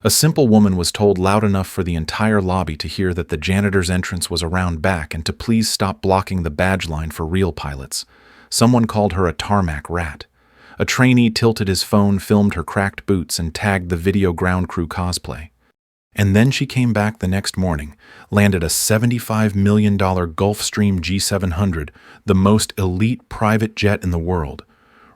A simple woman was told loud enough for the entire lobby to hear that the janitor's entrance was around back and to please stop blocking the badge line for real pilots. Someone called her a tarmac rat. A trainee tilted his phone, filmed her cracked boots, and tagged the video ground crew cosplay. And then she came back the next morning, landed a $75 million Gulfstream G700, the most elite private jet in the world,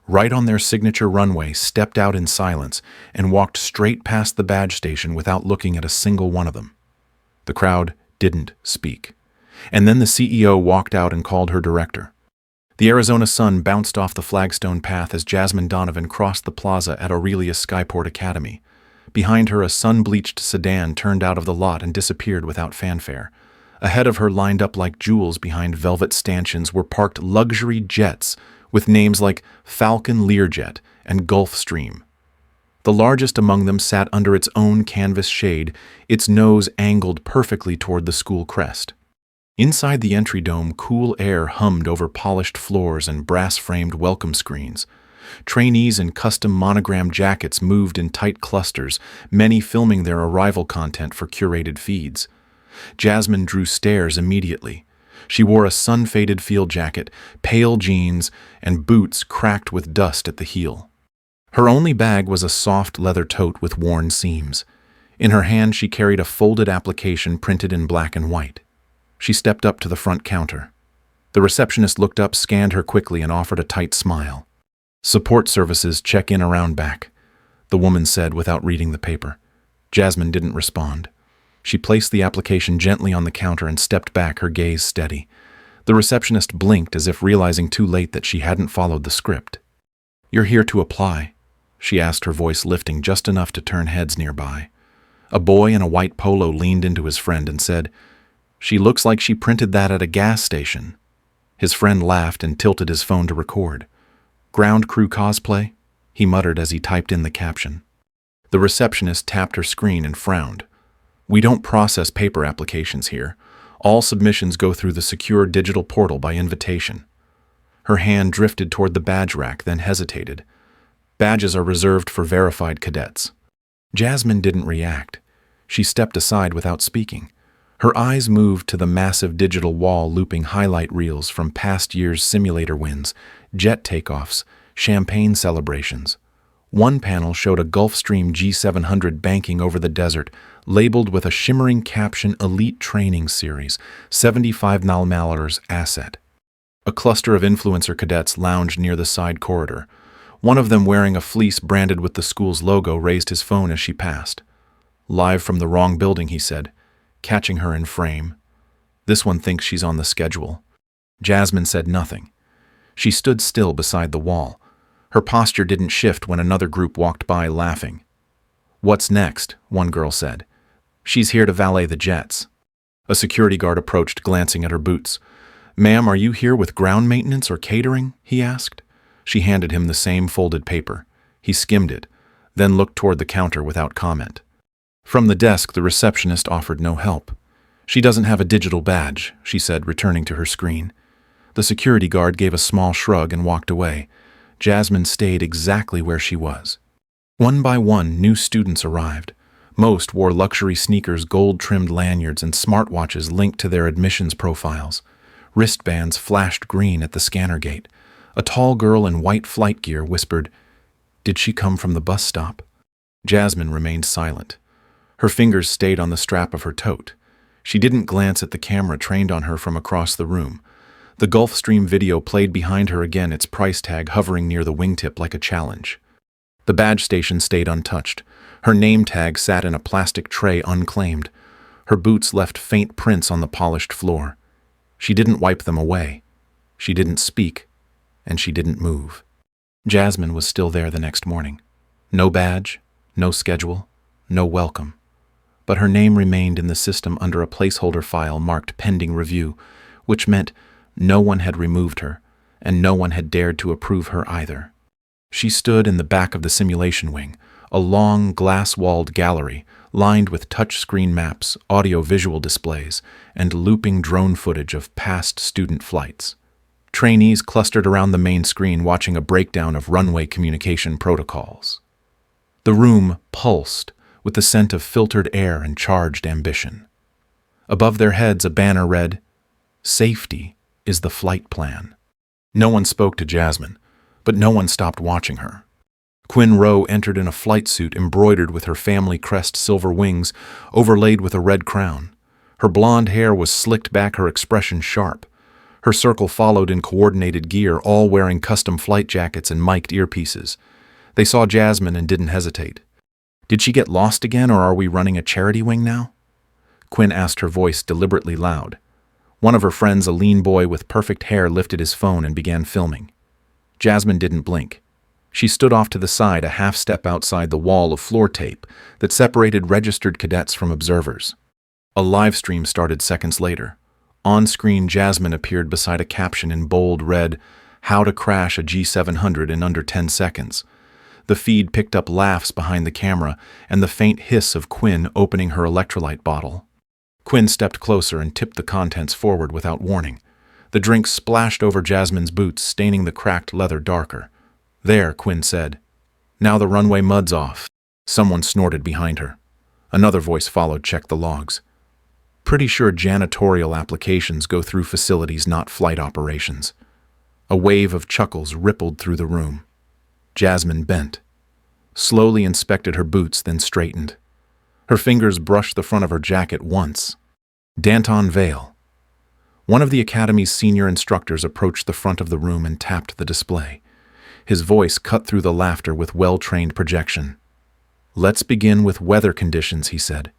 right on their signature runway, stepped out in silence, and walked straight past the badge station without looking at a single one of them. The crowd didn't speak. And then the CEO walked out and called her director. The Arizona sun bounced off the flagstone path as Jasmine Donovan crossed the plaza at Aurelius Skyport Academy. Behind her, a sun-bleached sedan turned out of the lot and disappeared without fanfare. Ahead of her, lined up like jewels behind velvet stanchions, were parked luxury jets with names like Falcon Learjet and Gulfstream. The largest among them sat under its own canvas shade, its nose angled perfectly toward the school crest. Inside the entry dome, cool air hummed over polished floors and brass-framed welcome screens. Trainees in custom monogram jackets moved in tight clusters, many filming their arrival content for curated feeds. Jasmine drew stares immediately. She wore a sun-faded field jacket, pale jeans, and boots cracked with dust at the heel. Her only bag was a soft leather tote with worn seams. In her hand, she carried a folded application printed in black and white. She stepped up to the front counter. The receptionist looked up, scanned her quickly, and offered a tight smile. "Support services check in around back," the woman said without reading the paper. Jasmine didn't respond. She placed the application gently on the counter and stepped back, her gaze steady. The receptionist blinked as if realizing too late that she hadn't followed the script. "You're here to apply?" she asked, her voice lifting just enough to turn heads nearby. A boy in a white polo leaned into his friend and said, "She looks like she printed that at a gas station." His friend laughed and tilted his phone to record. "Ground crew cosplay?" he muttered as he typed in the caption. The receptionist tapped her screen and frowned. "We don't process paper applications here. All submissions go through the secure digital portal by invitation." Her hand drifted toward the badge rack, then hesitated. "Badges are reserved for verified cadets." Jasmine didn't react. She stepped aside without speaking. Her eyes moved to the massive digital wall, looping highlight reels from past year's simulator wins, jet takeoffs, champagne celebrations. One panel showed a Gulfstream G700 banking over the desert, labeled with a shimmering caption, "Elite Training Series, $75 asset." A cluster of influencer cadets lounged near the side corridor. One of them, wearing a fleece branded with the school's logo, raised his phone as she passed. "Live from the wrong building," he said, catching her in frame. "This one thinks she's on the schedule." Jasmine said nothing. She stood still beside the wall. Her posture didn't shift when another group walked by, laughing. "What's next?" one girl said. "She's here to valet the jets." A security guard approached, glancing at her boots. "Ma'am, are you here with ground maintenance or catering?" he asked. She handed him the same folded paper. He skimmed it, then looked toward the counter without comment. From the desk, the receptionist offered no help. "She doesn't have a digital badge," she said, returning to her screen. The security guard gave a small shrug and walked away. Jasmine stayed exactly where she was. One by one, new students arrived. Most wore luxury sneakers, gold-trimmed lanyards, and smartwatches linked to their admissions profiles. Wristbands flashed green at the scanner gate. A tall girl in white flight gear whispered, "Did she come from the bus stop?" Jasmine remained silent. Her fingers stayed on the strap of her tote. She didn't glance at the camera trained on her from across the room. The Gulfstream video played behind her again, its price tag hovering near the wingtip like a challenge. The badge station stayed untouched. Her name tag sat in a plastic tray unclaimed. Her boots left faint prints on the polished floor. She didn't wipe them away. She didn't speak, and she didn't move. Jasmine was still there the next morning. No badge, no schedule, no welcome. But her name remained in the system under a placeholder file marked pending review, which meant no one had removed her, and no one had dared to approve her either. She stood in the back of the simulation wing, a long, glass-walled gallery lined with touch-screen maps, audio-visual displays, and looping drone footage of past student flights. Trainees clustered around the main screen watching a breakdown of runway communication protocols. The room pulsed with the scent of filtered air and charged ambition. Above their heads, a banner read, "Safety is the flight plan." No one spoke to Jasmine, but no one stopped watching her. Quinn Rowe entered in a flight suit embroidered with her family crest silver wings, overlaid with a red crown. Her blonde hair was slicked back, her expression sharp. Her circle followed in coordinated gear, all wearing custom flight jackets and mic'd earpieces. They saw Jasmine and didn't hesitate. "Did she get lost again, or are we running a charity wing now?" Quinn asked, her voice deliberately loud. One of her friends, a lean boy with perfect hair, lifted his phone and began filming. Jasmine didn't blink. She stood off to the side, a half step outside the wall of floor tape that separated registered cadets from observers. A live stream started seconds later. On screen, Jasmine appeared beside a caption in bold red, "How to crash a G700 in under 10 seconds. The feed picked up laughs behind the camera and the faint hiss of Quinn opening her electrolyte bottle. Quinn stepped closer and tipped the contents forward without warning. The drink splashed over Jasmine's boots, staining the cracked leather darker. "There," Quinn said. "Now the runway mud's off." Someone snorted behind her. Another voice followed, "Check the logs." "Pretty sure janitorial applications go through facilities, not flight operations." A wave of chuckles rippled through the room. Jasmine bent, slowly inspected her boots, then straightened. Her fingers brushed the front of her jacket once. Danton Vale. One of the academy's senior instructors approached the front of the room and tapped the display. His voice cut through the laughter with well-trained projection. "Let's begin with weather conditions," he said,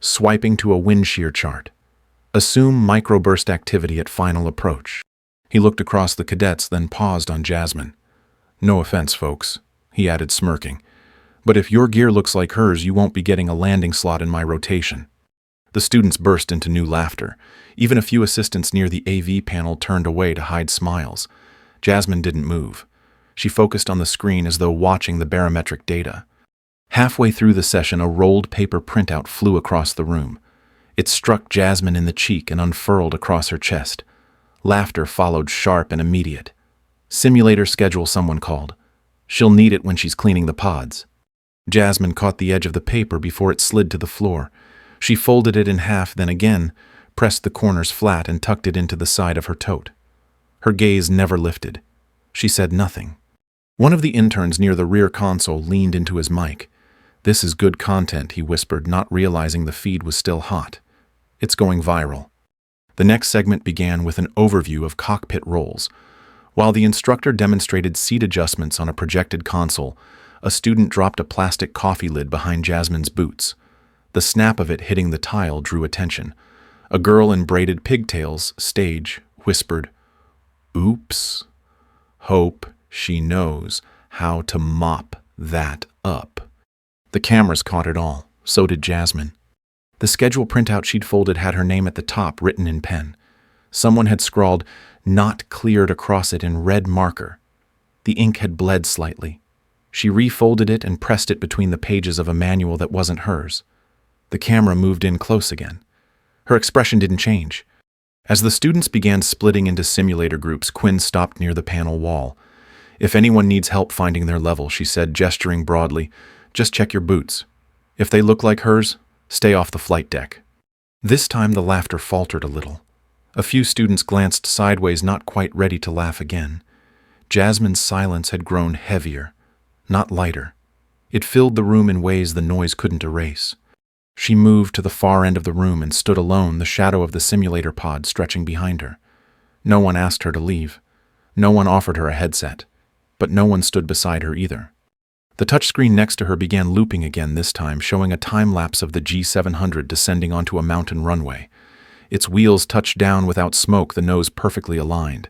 swiping to a wind shear chart. "Assume microburst activity at final approach." He looked across the cadets, then paused on Jasmine. "No offense, folks," he added, smirking, "but if your gear looks like hers, you won't be getting a landing slot in my rotation." The students burst into new laughter. Even a few assistants near the AV panel turned away to hide smiles. Jasmine didn't move. She focused on the screen as though watching the barometric data. Halfway through the session, a rolled paper printout flew across the room. It struck Jasmine in the cheek and unfurled across her chest. Laughter followed, sharp and immediate. "Simulator schedule," someone called. "She'll need it when she's cleaning the pods." Jasmine caught the edge of the paper before it slid to the floor. She folded it in half, then again, pressed the corners flat and tucked it into the side of her tote. Her gaze never lifted. She said nothing. One of the interns near the rear console leaned into his mic. "This is good content," he whispered, not realizing the feed was still hot. "It's going viral." The next segment began with an overview of cockpit roles. While the instructor demonstrated seat adjustments on a projected console, a student dropped a plastic coffee lid behind Jasmine's boots. The snap of it hitting the tile drew attention. A girl in braided pigtails, stage, whispered, "Oops. Hope she knows how to mop that up." The cameras caught it all. So did Jasmine. The schedule printout she'd folded had her name at the top, written in pen. Someone had scrawled, "Not cleared," across it in red marker. The ink had bled slightly. She refolded it and pressed it between the pages of a manual that wasn't hers. The camera moved in close again. Her expression didn't change. As the students began splitting into simulator groups, Quinn stopped near the panel wall. "If anyone needs help finding their level," she said, gesturing broadly, "just check your boots. If they look like hers, stay off the flight deck." This time the laughter faltered a little. A few students glanced sideways, not quite ready to laugh again. Jasmine's silence had grown heavier, not lighter. It filled the room in ways the noise couldn't erase. She moved to the far end of the room and stood alone, the shadow of the simulator pod stretching behind her. No one asked her to leave. No one offered her a headset. But no one stood beside her either. The touchscreen next to her began looping again, this time showing a time-lapse of the G700 descending onto a mountain runway. Its wheels touched down without smoke, the nose perfectly aligned.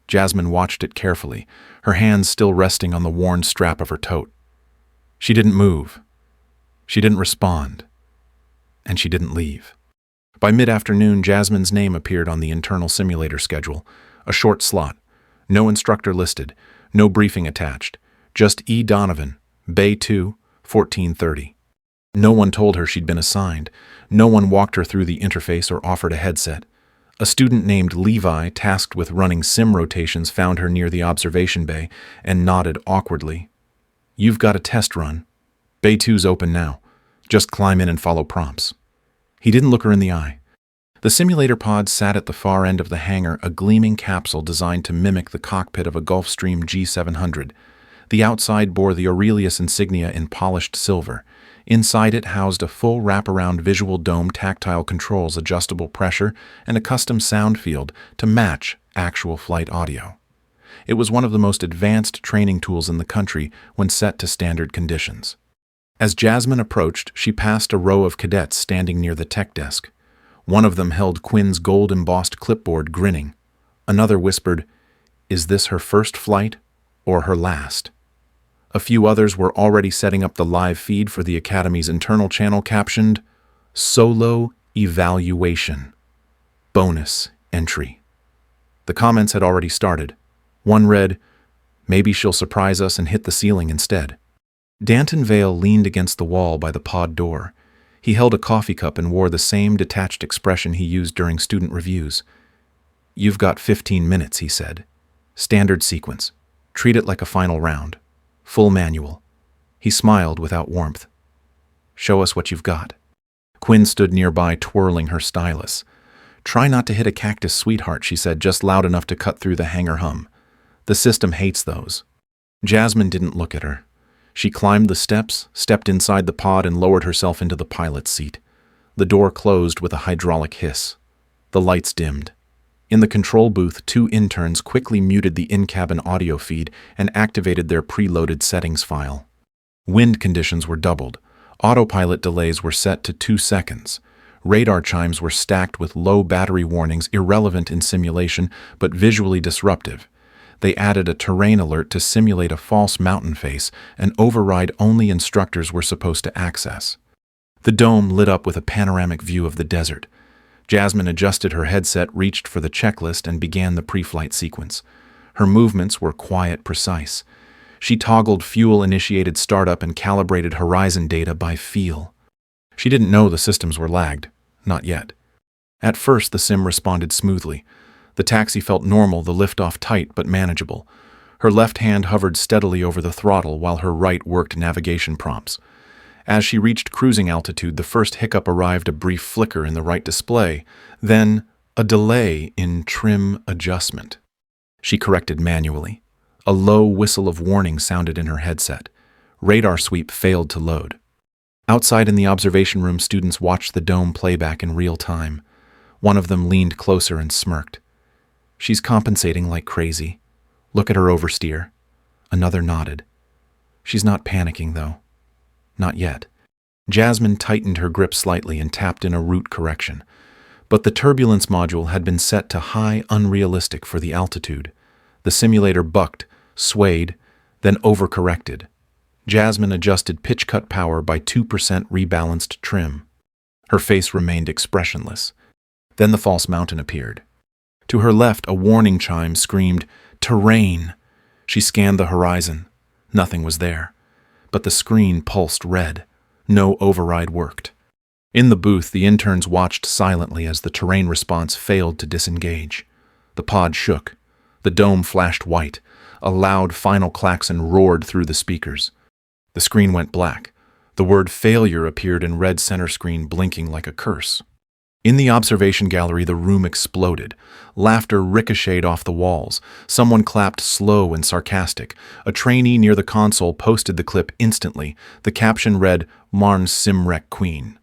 Jasmine watched it carefully, her hands still resting on the worn strap of her tote. She didn't move. She didn't respond. And she didn't leave. By mid-afternoon, Jasmine's name appeared on the internal simulator schedule, a short slot. No instructor listed, no briefing attached, just E. Donovan, Bay 2, 1430. No one told her she'd been assigned. No one walked her through the interface or offered a headset. A student named Levi, tasked with running sim rotations, found her near the observation bay and nodded awkwardly. "You've got a test run. Bay 2's open now. Just climb in and follow prompts. He didn't look her in the eye. The simulator pod sat at the far end of the hangar, a gleaming capsule designed to mimic the cockpit of a Gulfstream G700. The outside bore the Aurelius insignia in polished silver. Inside it housed a full wraparound visual dome, tactile controls, adjustable pressure, and a custom sound field to match actual flight audio. It was one of the most advanced training tools in the country when set to standard conditions. As Jasmine approached, she passed a row of cadets standing near the tech desk. One of them held Quinn's gold-embossed clipboard, grinning. Another whispered, "Is this her first flight or her last?" A few others were already setting up the live feed for the Academy's internal channel, captioned, "Solo Evaluation. Bonus Entry." The comments had already started. One read, "Maybe she'll surprise us and hit the ceiling instead." Danton Vale leaned against the wall by the pod door. He held a coffee cup and wore the same detached expression he used during student reviews. "You've got 15 minutes, he said. "Standard sequence. Treat it like a final round. Full manual." He smiled without warmth. "Show us what you've got." Quinn stood nearby, twirling her stylus. "Try not to hit a cactus, sweetheart," she said, just loud enough to cut through the hangar hum. "The system hates those." Jasmine didn't look at her. She climbed the steps, stepped inside the pod, and lowered herself into the pilot's seat. The door closed with a hydraulic hiss. The lights dimmed. In the control booth, two interns quickly muted the in-cabin audio feed and activated their preloaded settings file. Wind conditions were doubled. Autopilot delays were set to 2 seconds. Radar chimes were stacked with low battery warnings, irrelevant in simulation but visually disruptive. They added a terrain alert to simulate a false mountain face, an override only instructors were supposed to access. The dome lit up with a panoramic view of the desert. Jasmine adjusted her headset, reached for the checklist, and began the pre-flight sequence. Her movements were quiet, precise. She toggled fuel-initiated startup and calibrated horizon data by feel. She didn't know the systems were lagged. Not yet. At first, the sim responded smoothly. The taxi felt normal, the liftoff tight but manageable. Her left hand hovered steadily over the throttle while her right worked navigation prompts. As she reached cruising altitude, the first hiccup arrived, a brief flicker in the right display, then a delay in trim adjustment. She corrected manually. A low whistle of warning sounded in her headset. Radar sweep failed to load. Outside in the observation room, students watched the dome playback in real time. One of them leaned closer and smirked. "She's compensating like crazy. Look at her oversteer." Another nodded. "She's not panicking, though. Not yet." Jasmine tightened her grip slightly and tapped in a route correction. But the turbulence module had been set to high, unrealistic for the altitude. The simulator bucked, swayed, then overcorrected. Jasmine adjusted pitch cut power by 2%, rebalanced trim. Her face remained expressionless. Then the false mountain appeared. To her left, a warning chime screamed, "Terrain!" She scanned the horizon. Nothing was there. But the screen pulsed red. No override worked. In the booth, the interns watched silently as the terrain response failed to disengage. The pod shook. The dome flashed white. A loud final klaxon roared through the speakers. The screen went black. The word "failure" appeared in red center screen, blinking like a curse. In the observation gallery, the room exploded. Laughter ricocheted off the walls. Someone clapped, slow and sarcastic. A trainee near the console posted the clip instantly. The caption read, "Marn's Simrec Queen."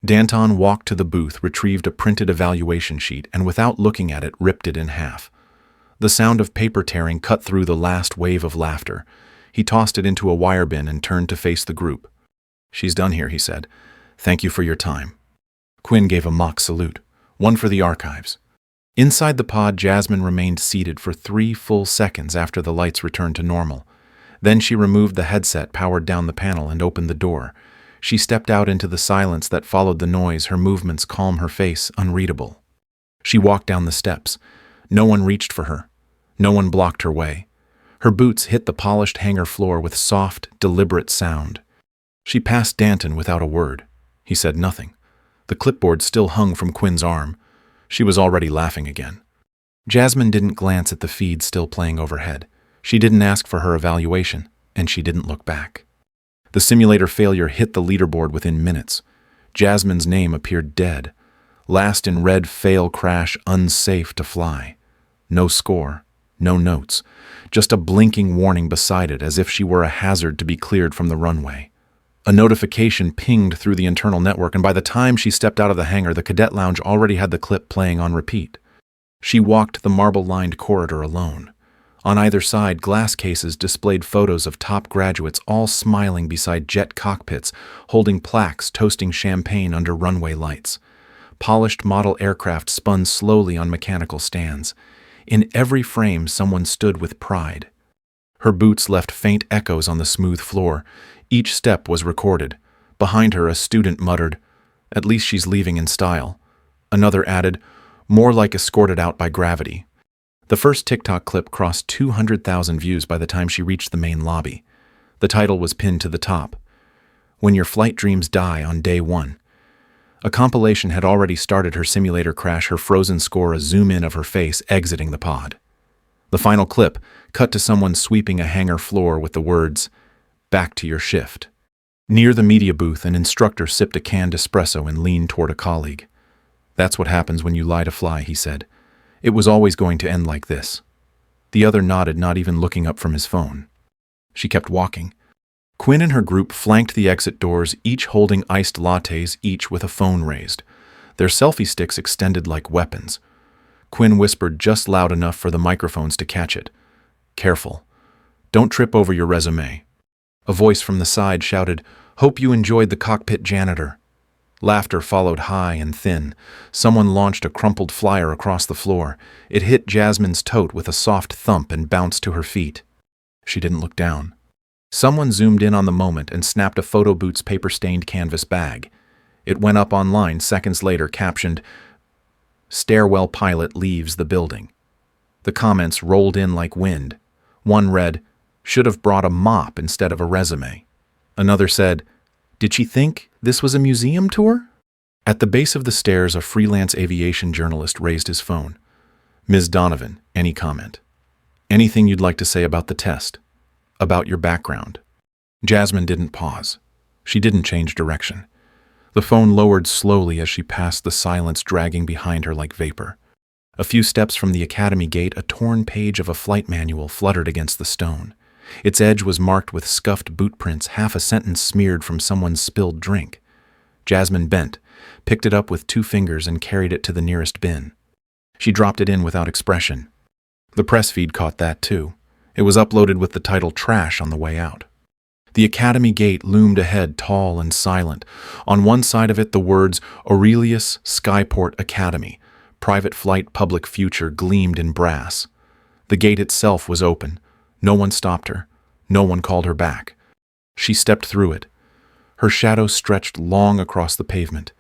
Danton walked to the booth, retrieved a printed evaluation sheet, and without looking at it, ripped it in half. The sound of paper tearing cut through the last wave of laughter. He tossed it into a wire bin and turned to face the group. "She's done here," he said. "Thank you for your time." Quinn gave a mock salute, one for the archives. Inside the pod, Jasmine remained seated for 3 full seconds after the lights returned to normal. Then she removed the headset, powered down the panel, and opened the door. She stepped out into the silence that followed the noise, her movements calm, her face unreadable. She walked down the steps. No one reached for her. No one blocked her way. Her boots hit the polished hangar floor with soft, deliberate sound. She passed Danton without a word. He said nothing. The clipboard still hung from Quinn's arm. She was already laughing again. Jasmine didn't glance at the feed still playing overhead. She didn't ask for her evaluation, and she didn't look back. The simulator failure hit the leaderboard within minutes. Jasmine's name appeared dead. Last in red, fail, crash, unsafe to fly. No score, no notes, just a blinking warning beside it as if she were a hazard to be cleared from the runway. A notification pinged through the internal network, and by the time she stepped out of the hangar, the cadet lounge already had the clip playing on repeat. She walked the marble-lined corridor alone. On either side, glass cases displayed photos of top graduates all smiling beside jet cockpits, holding plaques toasting champagne under runway lights. Polished model aircraft spun slowly on mechanical stands. In every frame, someone stood with pride. Her boots left faint echoes on the smooth floor. Each step was recorded. Behind her, a student muttered, "At least she's leaving in style." Another added, "More like escorted out by gravity." The first TikTok clip crossed 200,000 views by the time she reached the main lobby. The title was pinned to the top, "When Your Flight Dreams Die on Day 1. A compilation had already started her simulator crash, her frozen score a zoom-in of her face exiting the pod. The final clip cut to someone sweeping a hangar floor with the words, "Back to your shift." Near the media booth, an instructor sipped a canned espresso and leaned toward a colleague. "That's what happens when you lie to fly," he said. "It was always going to end like this." The other nodded, not even looking up from his phone. She kept walking. Quinn and her group flanked the exit doors, each holding iced lattes, each with a phone raised. Their selfie sticks extended like weapons. Quinn whispered just loud enough for the microphones to catch it. "Careful. Don't trip over your resume." A voice from the side shouted, "Hope you enjoyed the cockpit janitor." Laughter followed, high and thin. Someone launched a crumpled flyer across the floor. It hit Jasmine's tote with a soft thump and bounced to her feet. She didn't look down. Someone zoomed in on the moment and snapped a photo boot's paper-stained canvas bag. It went up online seconds later, captioned, "Stairwell pilot leaves the building." The comments rolled in like wind. One read, "Should have brought a mop instead of a resume." Another said, "Did she think this was a museum tour?" At the base of the stairs, a freelance aviation journalist raised his phone. "Ms. Donovan, any comment? Anything you'd like to say about the test? About your background?" Jasmine didn't pause. She didn't change direction. The phone lowered slowly as she passed the silence dragging behind her like vapor. A few steps from the academy gate, a torn page of a flight manual fluttered against the stone. Its edge was marked with scuffed boot prints, half a sentence smeared from someone's spilled drink. Jasmine bent, picked it up with 2 fingers and carried it to the nearest bin. She dropped it in without expression. The press feed caught that too. It was uploaded with the title "Trash" on the way out. The academy gate loomed ahead, tall and silent. On one side of it, the words "Aurelius Skyport Academy, Private Flight Public Future" gleamed in brass. The gate itself was open. No one stopped her. No one called her back. She stepped through it. Her shadow stretched long across the pavement.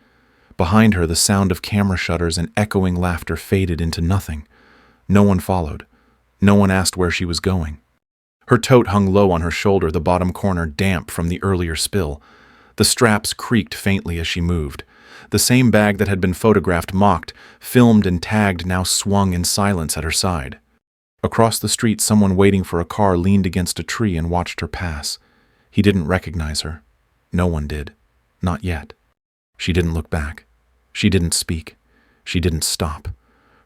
Behind her, the sound of camera shutters and echoing laughter faded into nothing. No one followed. No one asked where she was going. Her tote hung low on her shoulder, the bottom corner damp from the earlier spill. The straps creaked faintly as she moved. The same bag that had been photographed, mocked, filmed, and tagged now swung in silence at her side. Across the street, someone waiting for a car leaned against a tree and watched her pass. He didn't recognize her. No one did. Not yet. She didn't look back. She didn't speak. She didn't stop.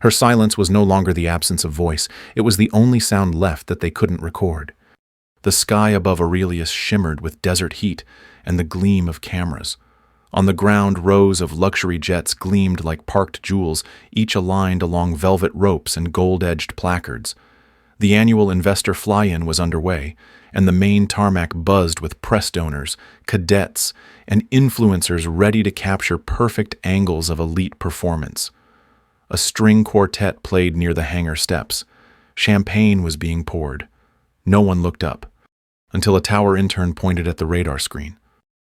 Her silence was no longer the absence of voice. It was the only sound left that they couldn't record. The sky above Aurelius shimmered with desert heat and the gleam of cameras. On the ground, rows of luxury jets gleamed like parked jewels, each aligned along velvet ropes and gold-edged placards. The annual investor fly-in was underway, and the main tarmac buzzed with press donors, cadets, and influencers ready to capture perfect angles of elite performance. A string quartet played near the hangar steps. Champagne was being poured. No one looked up, until a tower intern pointed at the radar screen.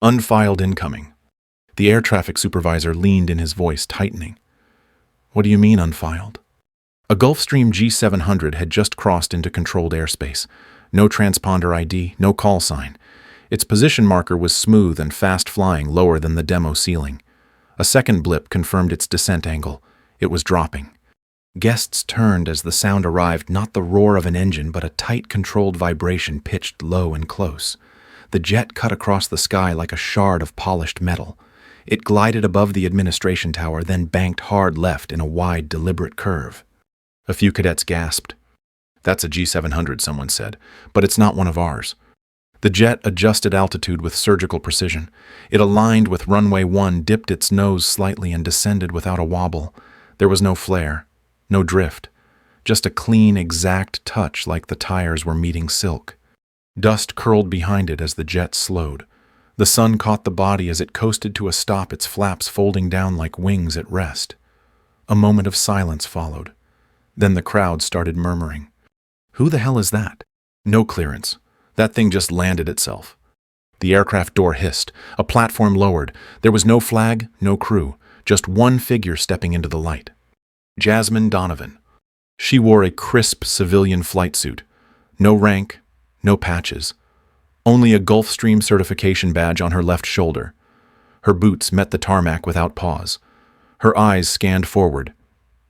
"Unfiled incoming." The air traffic supervisor leaned in, his voice tightening. "What do you mean, unfiled?" A Gulfstream G700 had just crossed into controlled airspace. No transponder ID, no call sign. Its position marker was smooth and fast-flying, lower than the demo ceiling. A second blip confirmed its descent angle. It was dropping. Guests turned as the sound arrived, not the roar of an engine, but a tight, controlled vibration pitched low and close. The jet cut across the sky like a shard of polished metal. It glided above the administration tower, then banked hard left in a wide, deliberate curve. A few cadets gasped. "That's a G700, someone said, but it's not one of ours." The jet adjusted altitude with surgical precision. It aligned with runway 1, dipped its nose slightly, and descended without a wobble. There was no flare, no drift, just a clean, exact touch like the tires were meeting silk. Dust curled behind it as the jet slowed. The sun caught the body as it coasted to a stop, its flaps folding down like wings at rest. A moment of silence followed. Then the crowd started murmuring. "Who the hell is that? No clearance. That thing just landed itself." The aircraft door hissed. A platform lowered. There was no flag, no crew, just one figure stepping into the light. Jasmine Donovan. She wore a crisp civilian flight suit. No rank, no patches. Only a Gulfstream certification badge on her left shoulder. Her boots met the tarmac without pause. Her eyes scanned forward.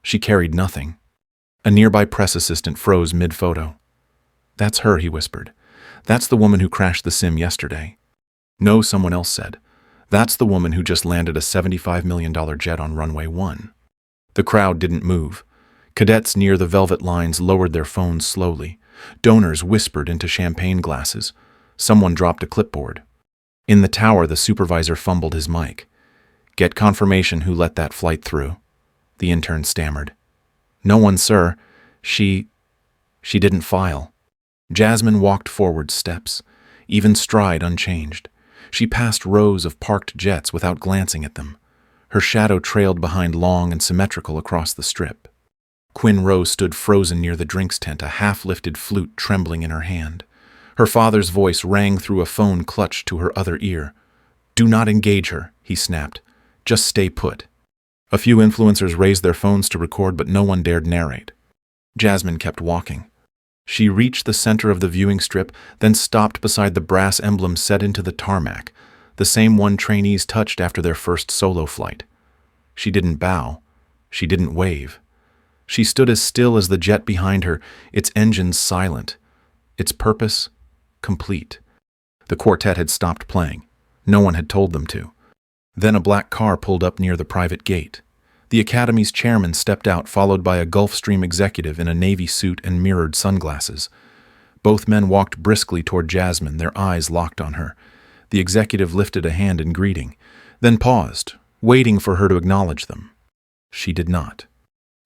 She carried nothing. A nearby press assistant froze mid-photo. "That's her," he whispered. "That's the woman who crashed the sim yesterday." "No," someone else said. "That's the woman who just landed a $75 million jet on runway 1. The crowd didn't move. Cadets near the velvet lines lowered their phones slowly. Donors whispered into champagne glasses. Someone dropped a clipboard. In the tower, the supervisor fumbled his mic. "Get confirmation who let that flight through." The intern stammered. "No one, sir. She didn't file." Jasmine walked forward steps, even stride unchanged. She passed rows of parked jets without glancing at them. Her shadow trailed behind, long and symmetrical across the strip. Quinn Rose stood frozen near the drinks tent, a half-lifted flute trembling in her hand. Her father's voice rang through a phone clutched to her other ear. "Do not engage her," he snapped. "Just stay put." A few influencers raised their phones to record, but no one dared narrate. Jasmine kept walking. She reached the center of the viewing strip, then stopped beside the brass emblem set into the tarmac, the same one trainees touched after their first solo flight. She didn't bow. She didn't wave. She stood as still as the jet behind her, its engines silent, its purpose complete. The quartet had stopped playing. No one had told them to. Then a black car pulled up near the private gate. The Academy's chairman stepped out, followed by a Gulfstream executive in a navy suit and mirrored sunglasses. Both men walked briskly toward Jasmine, their eyes locked on her. The executive lifted a hand in greeting, then paused, waiting for her to acknowledge them. She did not.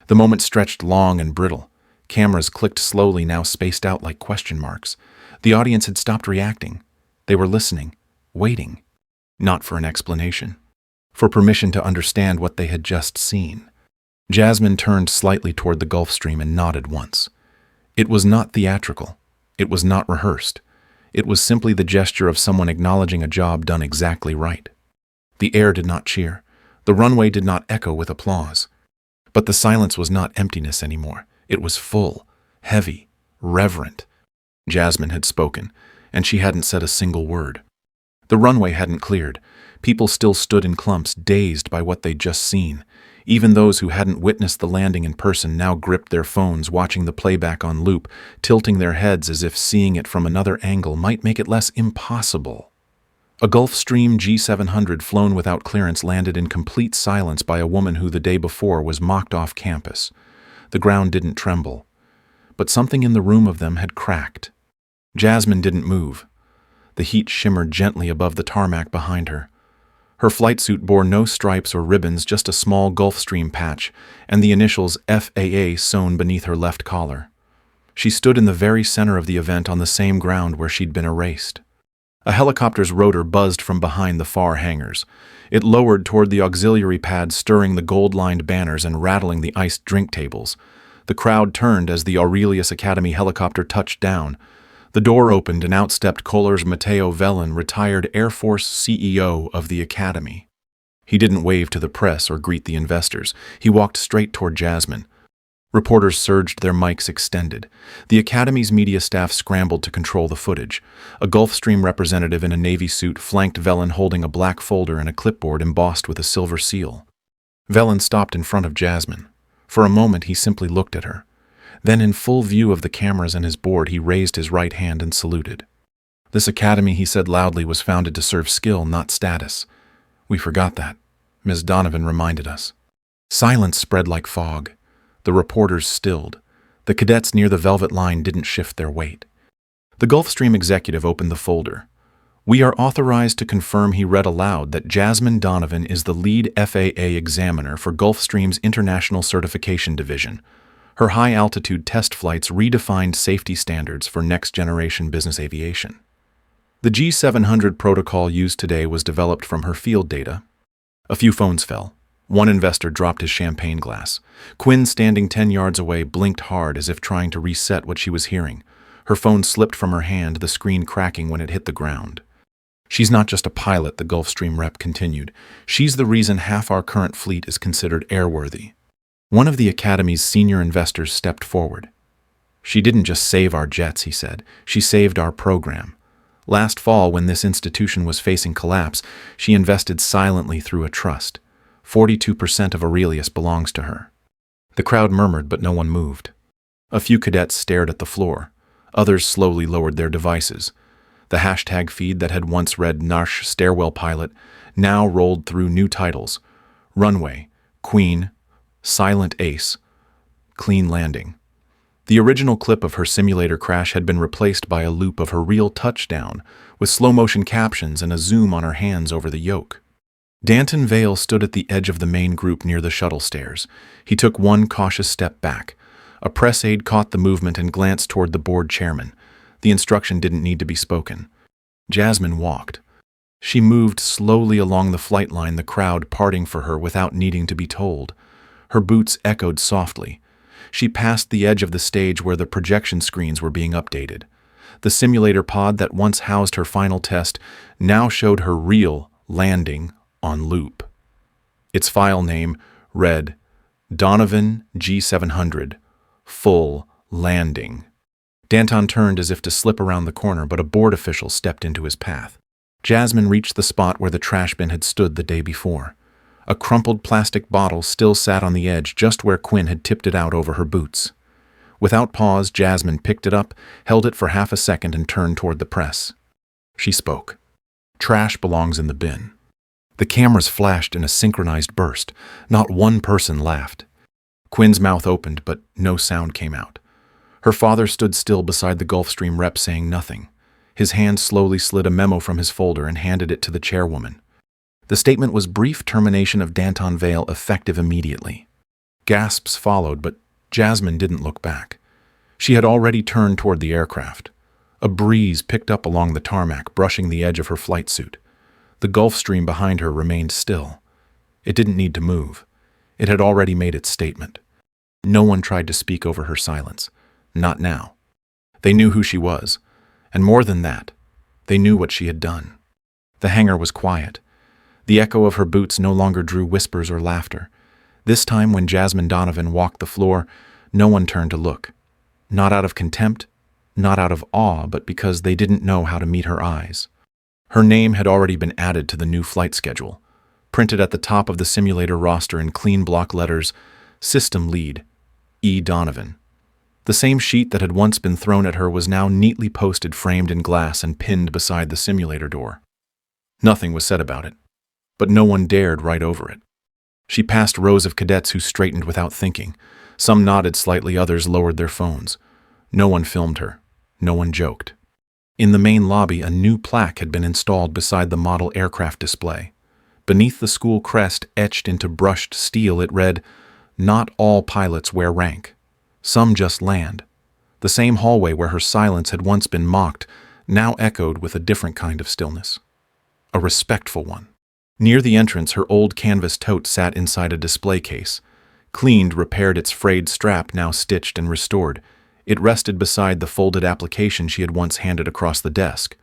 The moment stretched long and brittle. Cameras clicked slowly, now spaced out like question marks. The audience had stopped reacting. They were listening, waiting, not for an explanation, for permission to understand what they had just seen. Jasmine turned slightly toward the Gulfstream and nodded once. It was not theatrical. It was not rehearsed. It was simply the gesture of someone acknowledging a job done exactly right. The air did not cheer. The runway did not echo with applause. But the silence was not emptiness anymore. It was full, heavy, reverent. Jasmine had spoken, and she hadn't said a single word. The runway hadn't cleared. People still stood in clumps, dazed by what they'd just seen. Even those who hadn't witnessed the landing in person now gripped their phones, watching the playback on loop, tilting their heads as if seeing it from another angle might make it less impossible. A Gulfstream G700 flown without clearance landed in complete silence by a woman who the day before was mocked off campus. The ground didn't tremble, but something in the room of them had cracked. Jasmine didn't move. The heat shimmered gently above the tarmac behind her. Her flight suit bore no stripes or ribbons, just a small Gulfstream patch, and the initials FAA sewn beneath her left collar. She stood in the very center of the event, on the same ground where she'd been erased. A helicopter's rotor buzzed from behind the far hangars. It lowered toward the auxiliary pad, stirring the gold-lined banners and rattling the iced drink tables. The crowd turned as the Aurelius Academy helicopter touched down. The door opened and out stepped Kohlers Matteo Velen, retired Air Force CEO of the Academy. He didn't wave to the press or greet the investors. He walked straight toward Jasmine. Reporters surged, their mics extended. The Academy's media staff scrambled to control the footage. A Gulfstream representative in a navy suit flanked Velen, holding a black folder and a clipboard embossed with a silver seal. Velen stopped in front of Jasmine. For a moment, he simply looked at her. Then, in full view of the cameras and his board, he raised his right hand and saluted. This academy, he said loudly, was founded to serve skill, not status. We forgot that, Ms. Donovan reminded us. Silence spread like fog. The reporters stilled. The cadets near the velvet line didn't shift their weight. The Gulfstream executive opened the folder. We are authorized to confirm, he read aloud, that Jasmine Donovan is the lead FAA examiner for Gulfstream's International Certification Division. Her high-altitude test flights redefined safety standards for next-generation business aviation. The G700 protocol used today was developed from her field data. A few phones fell. One investor dropped his champagne glass. Quinn, standing 10 yards away, blinked hard as if trying to reset what she was hearing. Her phone slipped from her hand, the screen cracking when it hit the ground. She's not just a pilot, the Gulfstream rep continued. She's the reason half our current fleet is considered airworthy. One of the Academy's senior investors stepped forward. She didn't just save our jets, he said. She saved our program. Last fall, when this institution was facing collapse, she invested silently through a trust. 42% of Aurelius belongs to her. The crowd murmured, but no one moved. A few cadets stared at the floor. Others slowly lowered their devices. The hashtag feed that had once read Narsh Stairwell Pilot now rolled through new titles. Runway, Queen, Silent Ace, Clean Landing. The original clip of her simulator crash had been replaced by a loop of her real touchdown, with slow-motion captions and a zoom on her hands over the yoke. Danton Vale stood at the edge of the main group near the shuttle stairs. He took one cautious step back. A press aide caught the movement and glanced toward the board chairman. The instruction didn't need to be spoken. Jasmine walked. She moved slowly along the flight line, the crowd parting for her without needing to be told. Her boots echoed softly. She passed the edge of the stage where the projection screens were being updated. The simulator pod that once housed her final test now showed her real landing on loop. Its file name read Donovan G700, Full Landing. Danton turned as if to slip around the corner, but a board official stepped into his path. Jasmine reached the spot where the trash bin had stood the day before. A crumpled plastic bottle still sat on the edge, just where Quinn had tipped it out over her boots. Without pause, Jasmine picked it up, held it for half a second, and turned toward the press. She spoke. Trash belongs in the bin. The cameras flashed in a synchronized burst. Not one person laughed. Quinn's mouth opened, but no sound came out. Her father stood still beside the Gulfstream rep, saying nothing. His hand slowly slid a memo from his folder and handed it to the chairwoman. The statement was brief termination of Danton Vale, effective immediately. Gasps followed, but Jasmine didn't look back. She had already turned toward the aircraft. A breeze picked up along the tarmac, brushing the edge of her flight suit. The Gulfstream behind her remained still. It didn't need to move. It had already made its statement. No one tried to speak over her silence. Not now. They knew who she was, and more than that, they knew what she had done. The hangar was quiet. The echo of her boots no longer drew whispers or laughter. This time, when Jasmine Donovan walked the floor, no one turned to look. Not out of contempt, not out of awe, but because they didn't know how to meet her eyes. Her name had already been added to the new flight schedule. Printed at the top of the simulator roster in clean block letters, System Lead, E. Donovan. The same sheet that had once been thrown at her was now neatly posted, framed in glass, and pinned beside the simulator door. Nothing was said about it, but no one dared write over it. She passed rows of cadets who straightened without thinking. Some nodded slightly, others lowered their phones. No one filmed her. No one joked. In the main lobby, a new plaque had been installed beside the model aircraft display. Beneath the school crest, etched into brushed steel, it read, "Not all pilots wear rank. Some just land." The same hallway where her silence had once been mocked now echoed with a different kind of stillness. A respectful one. Near the entrance, her old canvas tote sat inside a display case. Cleaned, repaired, its frayed strap now stitched and restored. It rested beside the folded application she had once handed across the desk.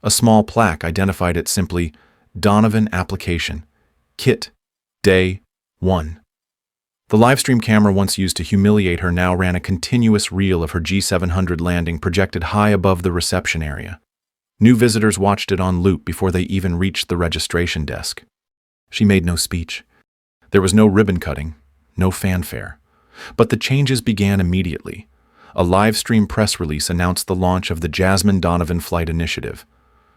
A small plaque identified it simply, Donovan Application, Kit, Day 1. The livestream camera once used to humiliate her now ran a continuous reel of her G700 landing projected high above the reception area. New visitors watched it on loop before they even reached the registration desk. She made no speech. There was no ribbon cutting, no fanfare. But the changes began immediately. A live-stream press release announced the launch of the Jasmine Donovan Flight Initiative.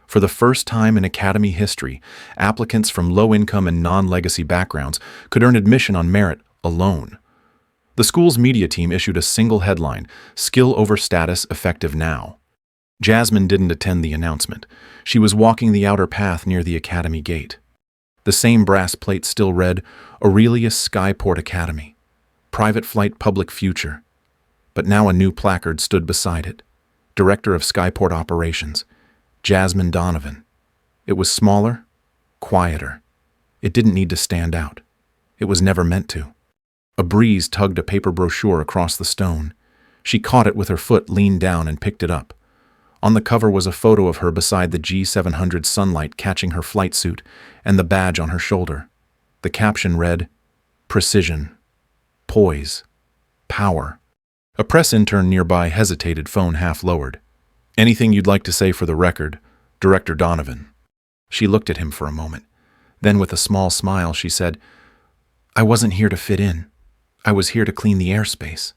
For the first time in Academy history, applicants from low-income and non-legacy backgrounds could earn admission on merit alone. The school's media team issued a single headline, "Skill over status effective now." Jasmine didn't attend the announcement. She was walking the outer path near the Academy gate. The same brass plate still read, "Aurelius Skyport Academy. Private Flight Public Future." But now a new placard stood beside it. Director of Skyport Operations, Jasmine Donovan. It was smaller, quieter. It didn't need to stand out. It was never meant to. A breeze tugged a paper brochure across the stone. She caught it with her foot, leaned down, and picked it up. On the cover was a photo of her beside the G700 sunlight catching her flight suit and the badge on her shoulder. The caption read, "Precision, poise, power." A press intern nearby hesitated, phone half lowered. "Anything you'd like to say for the record, Director Donovan?" She looked at him for a moment. Then with a small smile she said, "I wasn't here to fit in. I was here to clean the airspace."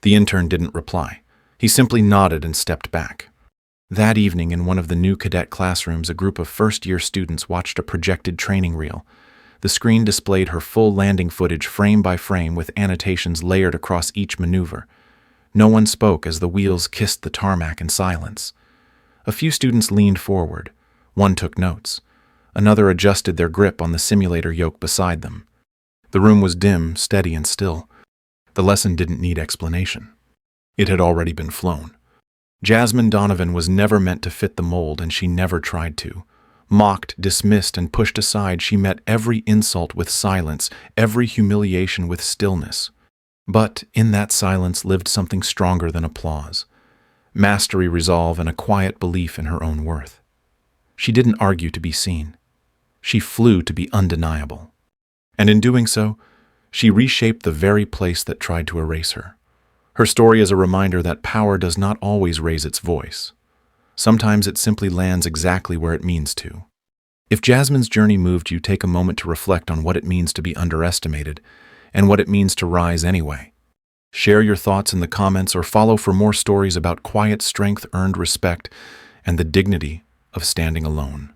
The intern didn't reply. He simply nodded and stepped back. That evening in one of the new cadet classrooms, a group of first-year students watched a projected training reel. The screen displayed her full landing footage frame by frame with annotations layered across each maneuver. No one spoke as the wheels kissed the tarmac in silence. A few students leaned forward. One took notes. Another adjusted their grip on the simulator yoke beside them. The room was dim, steady, and still. The lesson didn't need explanation. It had already been flown. Jasmine Donovan was never meant to fit the mold, and she never tried to. Mocked, dismissed, and pushed aside, she met every insult with silence, every humiliation with stillness. But in that silence lived something stronger than applause. Mastery, resolve, and a quiet belief in her own worth. She didn't argue to be seen. She flew to be undeniable. And in doing so, she reshaped the very place that tried to erase her. Her story is a reminder that power does not always raise its voice. Sometimes it simply lands exactly where it means to. If Jasmine's journey moved you, take a moment to reflect on what it means to be underestimated and what it means to rise anyway. Share your thoughts in the comments or follow for more stories about quiet strength, earned respect, and the dignity of standing alone.